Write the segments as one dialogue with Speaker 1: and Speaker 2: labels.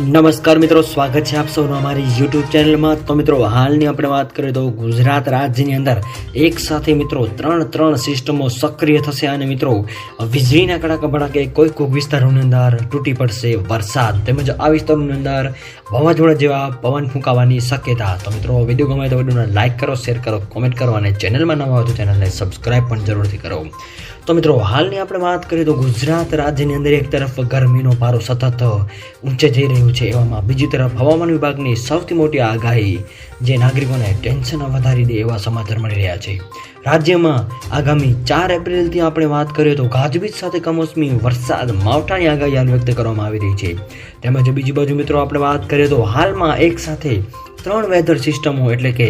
Speaker 1: નમસ્કાર મિત્રો, સ્વાગત છે આપ સૌનું અમારી યુટ્યુબ ચેનલમાં। તો મિત્રો, હાલની આપણે વાત કરીએ તો ગુજરાત રાજ્યની અંદર એક સાથે મિત્રો ત્રણ સિસ્ટમો સક્રિય થશે અને મિત્રો વીજળીના કડાકા ભડાકે કોઈક વિસ્તારોની અંદર તૂટી પડશે વરસાદ, તેમજ આ વિસ્તારોની અંદર વાવાઝોડા જેવા પવન ફૂંકાવાની શક્યતા। તો મિત્રો, વિડીયો ગમે તો વિડીયોને લાઇક કરો, શેર કરો, કોમેન્ટ કરો અને ચેનલમાં નવા હોય તો ચેનલને સબસ્ક્રાઇબ પણ જરૂરથી કરો। તો મિત્રો, હાલની આપણે વાત કરીએ તો ગુજરાત રાજ્યની અંદર એક તરફ ગરમીનો પારો સતત ઊંચે જઈ રહ્યો છે, એવામાં બીજી તરફ હવામાન વિભાગની સૌથી મોટી આગાહી જે નાગરિકોને ટેન્શન વધારી દે એવા સમાચાર મળી રહ્યા છે। રાજ્યમાં આગામી 4 એપ્રિલથી આપણે વાત કરીએ તો ગાજવીજ સાથે કમોસમી વરસાદ માવઠાની આગાહી હાલ વ્યક્ત કરવામાં આવી રહી છે। તેમજ બીજી બાજુ મિત્રો આપણે વાત કરીએ તો હાલમાં એક સાથે 3 વેધર સિસ્ટમો એટલે કે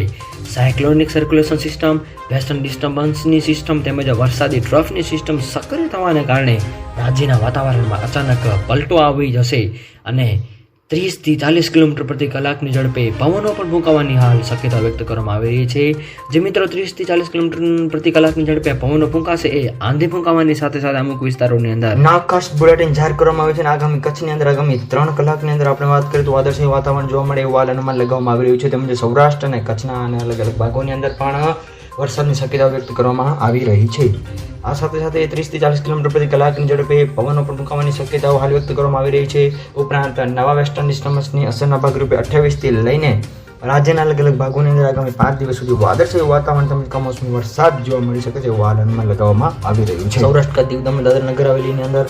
Speaker 1: સાયક્લોનિક સર્ક્યુલેશન સિસ્ટમ, વેસ્ટર્ન ડિસ્ટર્બન્સની સિસ્ટમ તેમજ વરસાદી ટ્રફની સિસ્ટમ સક્રિય થવાને કારણે રાજ્યના વાતાવરણમાં અચાનક પલટો આવી જશે અને 30 થી 40 કિલોમીટર પ્રતિ કલાકની ઝડપે પવનો પણ ફૂંકાવાની હાલ શક્યતા વ્યક્ત કરવામાં આવી રહી છે। જે મિત્રો 30 થી 40 કિલોમીટર પ્રતિ કલાકની ઝડપે પવનો ફૂંકાશે એ આંધી ફૂંકાવાની સાથે સાથે અમુક વિસ્તારોની અંદર નાકાશ બુલેટિન જાહેર કરવામાં આવે છે અને આગામી કચ્છની અંદર આગામી 3 કલાકની અંદર આપણે વાત કરીએ તો વાદળછાયું વાતાવરણ જોવા મળે એવું અનુમાન લગાવવામાં આવી રહ્યું છે। તેમજ સૌરાષ્ટ્ર અને કચ્છના અને અલગ અલગ ભાગોની અંદર પણ વરસાદની શક્યતા વ્યક્ત કરવામાં આવી રહી છે। આ સાથે સાથે 30 થી 40 કિલોમીટર પ્રતિ કલાકની ઝડપે પવનો પણ ફૂંકાવાની શક્યતાઓ હાલ વ્યક્ત કરવામાં આવી રહી છે। ઉપરાંત નવા વેસ્ટર્ન ડિસ્ટર્બન્સની અસરના ભાગરૂપે 28 થી લઈને રાજ્યના અલગ અલગ ભાગોની અંદર આગામી 5 દિવસ સુધી વાદળછાયું વાતાવરણ તેમજ કમોસમી વરસાદ જોવા મળી શકે છે એવું અનુમાન લગાવવામાં આવી રહ્યું છે। સૌરાષ્ટ્ર, દીવ, દમણ, દાદરા નગર હવેલીની અંદર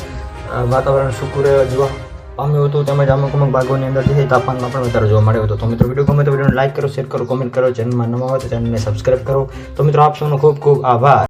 Speaker 1: વાતાવરણ સૂકું જોવા પામ્યું હતું તેમજ અમુક ભાગોની અંદર જે તાપમાનમાં પણ વધારો જોવા મળ્યો હતો। તો મિત્રો, વિડીયો ગમે તો વિડીયોને લાઇક કરો, શેર કરો, કોમેન્ટ કરો, ચેનલમાં નવા હોય તો ચેનલને સબસ્ક્રાઇબ કરો। તો મિત્રો, આપ સૌનો ખૂબ ખૂબ આભાર।